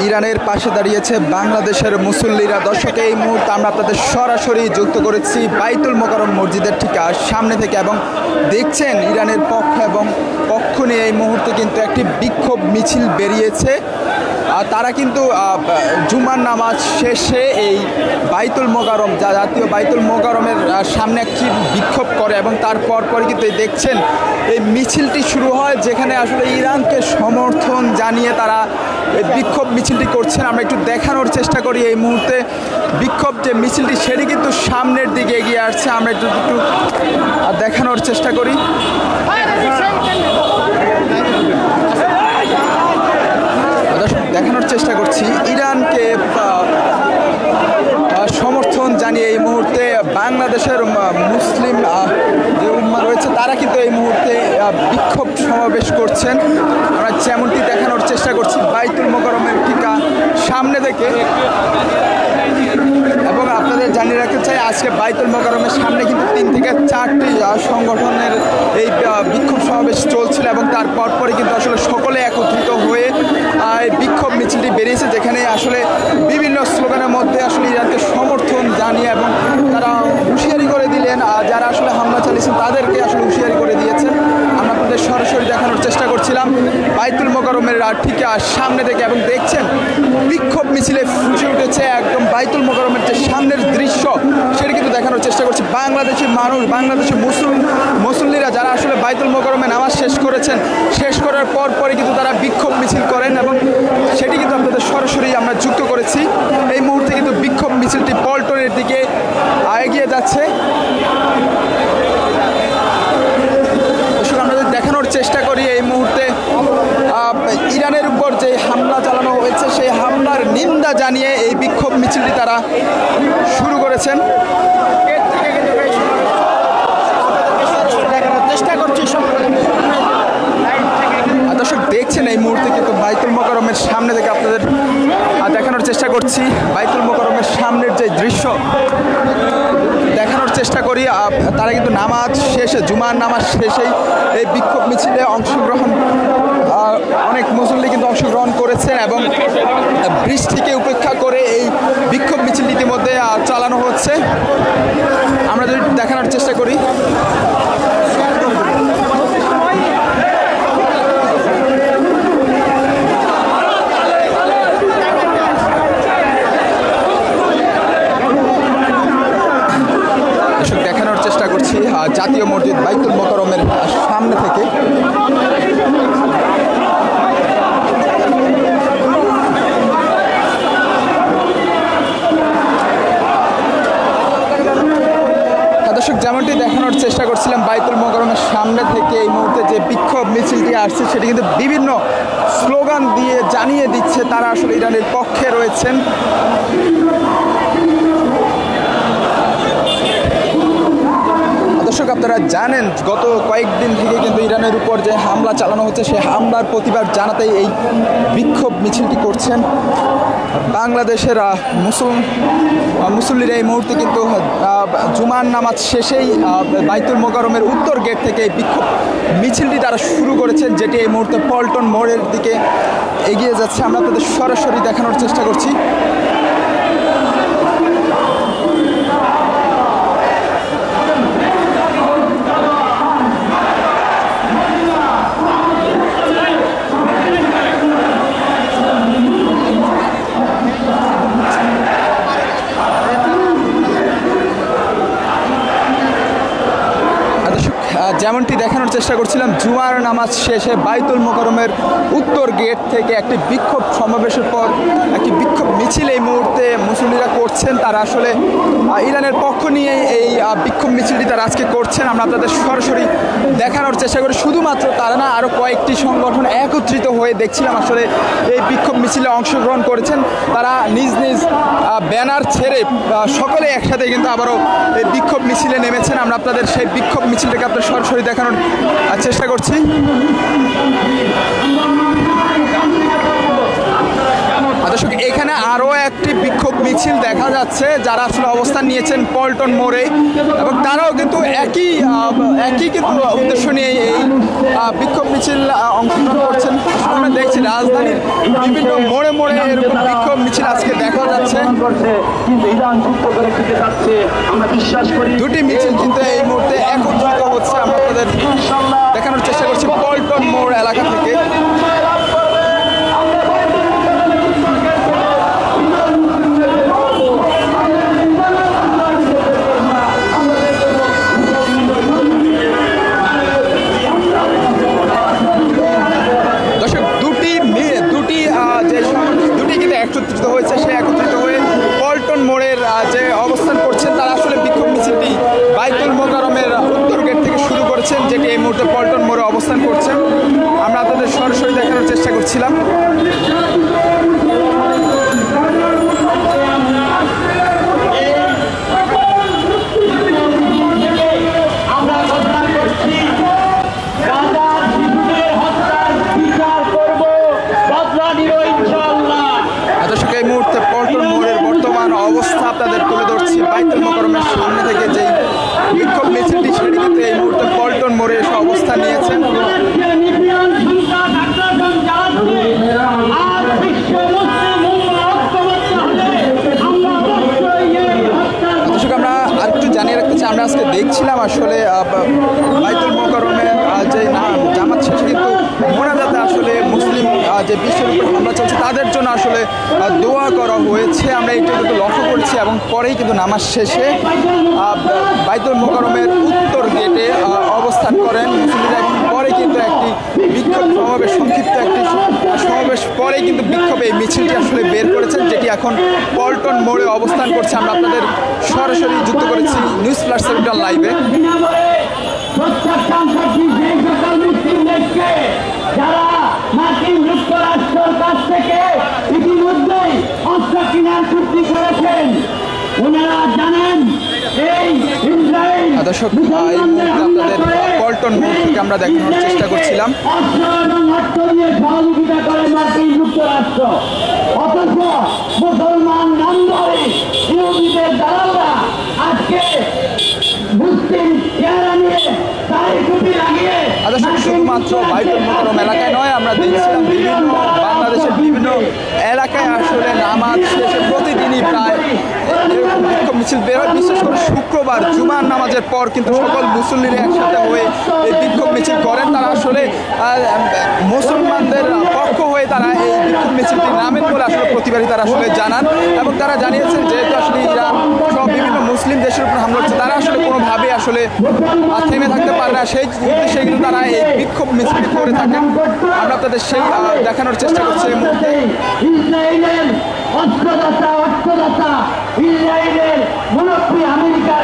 ইরানের পাশে দাঁড়িয়েছে বাংলাদেশের মুসল্লিরা। দর্শক, এই মুহূর্তে আমরা আপনাদের সরাসরি যুক্ত করেছি বাইতুল মোকাররম মসজিদের ঠিক সামনে থেকে, এবং দেখছেন ইরানের পক্ষ এবং পক্ষ নিয়ে এই মুহূর্তে কিন্তু একটি বিক্ষোভ মিছিল বেরিয়েছে। তারা কিন্তু জুমার নামাজ শেষে এই বাইতুল মোকাররম, জাতীয় বাইতুল মোকাররমের সামনে একটি বিক্ষোভ করে, এবং তারপর কিন্তু দেখছেন এই মিছিলটি শুরু হয়, যেখানে আসলে ইরানকে সমর্থন জানিয়ে তারা এই বিক্ষোভ মিছিলটি করছেন। আমরা একটু দেখানোর চেষ্টা করি এই মুহূর্তে বিক্ষোভ যে মিছিলটি সেটি কিন্তু সামনের দিকে এগিয়ে আসছে। আমরা একটু দেখানোর চেষ্টা করি। দেখানোর চেষ্টা করছি ইরানকে সমর্থন জানিয়ে এই মুহূর্তে বাংলাদেশের মুসলিম যে উম্মাহ রয়েছে তারা কিন্তু এই মুহূর্তে বিক্ষোভ সমাবেশ করছেন। আমরা যেমনটি দেখানোর চেষ্টা করছি বাইতুল মোকাররমের ঠিক সামনে থেকে, এবং আপনাদের জানিয়ে রাখতে চাই আজকে বাইতুল মোকাররমের সামনে কিন্তু 3 থেকে 4টি সংগঠনের এই বিক্ষোভ সমাবেশ চলছিল, এবং তারপর পরে কিন্তু আসলে সকলে একত্রিত হয়ে এই বিক্ষোভ মিছিলটি বেরিয়েছে, যেখানে আসলে বিভিন্ন স্লোগানের মধ্যে আসলে ইরানকে সমর্থন জানিয়ে এবং তারা হুঁশিয়ারি করে দিলেন, যারা আসলে হামলা চালিয়েছেন তাদেরকে আসলে হুঁশিয়ারি করে দিয়েছেন। আমরা আপনাদের সরাসরি দেখানোর চেষ্টা করছিলাম বাইতুল মোকাররমের ঠিক সামনে থেকে, এবং দেখছেন বিক্ষোভ মিছিলে ফুটে উঠেছে একদম বাইতুল মোকাররমের যে সামনের দৃশ্য সেটি কিন্তু দেখানোর চেষ্টা করছি। বাংলাদেশের মানুষ, বাংলাদেশের মুসল্লিরা যারা আসলে বাইতুল মোকাররমে নামাজ শেষ করেছেন, শেষ করার পরে কিন্তু তারা বিক্ষোভ মিছিল করেন, এবং সেটি কিন্তু আপনাদের সরাসরি আমরা যুক্ত করেছি। এই মুহূর্তে কিন্তু বিক্ষোভ মিছিলটি পল্টনের দিকে এগিয়ে যাচ্ছে। আমরা যদি দেখানোর চেষ্টা করি এই মুহূর্তে ইরানের উপর যে হামলা চালানো হয়েছে সেই হামলার নিন্দা জানিয়ে এই বিক্ষোভ মিছিলটি তারা শুরু করেছেন। দর্শক, দেখছেন এই মুহূর্তে কিন্তু বাইতুল মোকাররমের সামনে থেকে আপনাদের দেখানোর চেষ্টা করছি বাইতুল মোকাররমের সামনের যে দৃশ্য দেখানোর চেষ্টা করি। তারা কিন্তু নামাজ শেষে, জুমার নামাজ শেষেই এই বিক্ষোভ মিছিলে অংশগ্রহণ, অনেক মুসল্লি কিন্তু অংশগ্রহণ করেছেন, এবং বৃষ্টিকে উপেক্ষা করে এই বিক্ষোভ মিছিল ইতিমধ্যে চালানো হচ্ছে। আমরা যদি দেখানোর চেষ্টা করি জাতীয় মসজিদ বাইতুল মোকাররমের সামনে থেকে। দর্শক, যেমনটি দেখানোর চেষ্টা করছিলাম বাইতুল মোকাররমের সামনে থেকে এই মুহূর্তে যে বিক্ষোভ মিছিলটি আসছে সেটি কিন্তু বিভিন্ন স্লোগান দিয়ে জানিয়ে দিচ্ছে তারা আসলে ইরানের পক্ষে রয়েছেন। দর্শক, আপনারা জানেন গত কয়েকদিন থেকে কিন্তু ইরানের উপর যে হামলা চালানো হচ্ছে সেই হামলার প্রতিবাদ জানাতেই এই বিক্ষোভ মিছিলটি করছেন বাংলাদেশের মুসল্লিরা। এই মুহূর্তে কিন্তু জুমার নামাজ শেষেই বাইতুল মোকাররমের উত্তর গেট থেকে এই বিক্ষোভ মিছিলটি তারা শুরু করেছেন, যেটি এই মুহূর্তে পল্টন মোড়ের দিকে এগিয়ে যাচ্ছে। আমরা আপনাদের সরাসরি দেখানোর চেষ্টা করছি। যেমনটি দেখানোর চেষ্টা করছিলাম জুমার নামাজ শেষে বাইতুল মোকাররমের উত্তর গেট থেকে একটি বিক্ষোভ সমাবেশের পর একটি বিক্ষোভ মিছিল এই মুহূর্তে মুসল্লিরা করছেন। তারা আসলে ইরানের পক্ষ নিয়ে এই বিক্ষোভ মিছিলটি তারা আজকে করছেন। আমরা আপনাদের সরাসরি দেখানোর চেষ্টা করি। শুধুমাত্র তারা না, আরও কয়েকটি সংগঠন একত্রিত হয়ে দেখছিলাম আসলে এই বিক্ষোভ মিছিলে অংশগ্রহণ করেছেন। তারা নিজ নিজ ব্যানার ছেড়ে সকলে একসাথে কিন্তু আবারও এই বিক্ষোভ মিছিলে নেমেছেন। আমরা আপনাদের সেই বিক্ষোভ মিছিলটাকে আপনার সরাসরি দেখানোর চেষ্টা করছি। দর্শক, এখানে এখানে আরও একটি বিক্ষোভ মিছিল দেখা যাচ্ছে, যারা আসলে অবস্থান নিয়েছেন পল্টন মোড়ে, এবং তারাও কিন্তু একই কিন্তু উদ্দেশ্য নিয়ে এই বিক্ষোভ মিছিল অংশগ্রহণ করছেন। আমরা দেখছি রাজধানীর বিভিন্ন মোড়ে মোড়ে এরকম বিক্ষোভ মিছিল আজকে দেখা যাচ্ছে। দুটি মিছিল কিন্তু এই মুহূর্তে একত্রিত হচ্ছে। আমরা আপনাদের দেখানোর চেষ্টা করছি পল্টন মোড় এলাকা থেকে। দুটি কিন্তু একত্রিত হয়েছে, সে একত্রিত হয়ে পল্টন মোড়ের যে অবস্থান করছেন তারা আসলে বিক্ষোভ মিছিলটি বাইতুল মোকাররমের উত্তর গেট থেকে শুরু করেছেন, যেটি এই মুহূর্তে পল্টন মোড়ে অবস্থান করছেন। আমরা আপনাদের সরাসরি দেখানোর চেষ্টা করছিলাম। এই মুহূর্তে পল্টন মোড়ের বর্তমান অবস্থা আপনাদের তুলে ধরছি। বাইতুল মোকাররমের সামনে থেকে যে বিক্ষোভ মিছিলটি সেটি কিন্তু এই মুহূর্তে পল্টন মোড়ে এসে অবস্থান নিয়েছেন। দর্শক, আমরা আরেকটু জানিয়ে রাখতে চাই, আমরা আজকে দেখছিলাম আসলে বাইতুল মোকাররমের যে জামাত শেষে কিন্তু মোনাজাতে আসলে মুসলিম যে বিশ্বের উপর হামলা চলছে তাদের জন্য আসলে দোয়া করা হয়েছে। আমরা এটা কিন্তু লক্ষ্য করছি, এবং পরেই কিন্তু নামাজ শেষে বাইতুল মোকাররমের উত্তর গেটে অবস্থান করেন মুসলিমরা, এবং পরে কিন্তু একটি বিক্ষোভ সমাবেশ, সংক্ষিপ্ত একটি সমাবেশ পরেই কিন্তু বিক্ষোভ এই মিছিলটি আসলে বের করেছেন, যেটি এখন পল্টন মোড়ে অবস্থান করছে। আমরা আপনাদের সরাসরি যুক্ত করেছি নিউজ প্লাস 7 লাইভে। যারা মার্কিন যুক্তরাষ্ট্রের কাছ থেকে ইতিমধ্যেই অস্ত্র কেনার চুক্তি করেছেন, ওনারা জানেন এই ইসরায়েল। দর্শক, আপনাদের পল্টন মোড় থেকে আমরা দেখানোর চেষ্টা করছিলাম। অস্ত্র এবং অর্থ দিয়ে সহযোগিতা করে মার্কিন যুক্তরাষ্ট্র, অথচ মুসলমান নাম ধরে ইহুদিদের দালালরা আজকে মুসলিম চেহারা নিয়ে তাই টুপি লাগিয়ে শুধুমাত্র বাইতুল মোকাররম এলাকায় নয়, আমরা দেখছিলাম বিভিন্ন বাংলাদেশের বিভিন্ন এলাকায় আসলে নামাজ শেষে প্রতিদিনই প্রায় এরকম বিক্ষোভ মিছিল বের হয়। বিশেষ করে শুক্রবার জুমার নামাজের পর কিন্তু সকল মুসল্লিরা একসাথে হয়ে এই বিক্ষোভ মিছিল করেন। তারা আসলে মুসলমানদের পক্ষ হয়ে তারা এই বিক্ষোভ মিছিলটি নামেন বলে আসলে প্রতিবারই তারা আসলে জানান, এবং তারা জানিয়েছেন যেহেতু আসলে ইরান সব বিভিন্ন মুসলিম দেশের উপর হামলা হচ্ছে, তারা আসলে কোনোভাবে আসলে থেমে থাকতে পারে না। সেই উদ্দেশ্যে কিন্তু তারা এই বিক্ষোভ মিছিল করে থাকেন। আমরা তাদের সেই দেখানোর চেষ্টা করছি এই মুহূর্তে। ইসরায়েলের অস্ত্রদাতা ইসরায়েলের মুনাফি আমেরিকার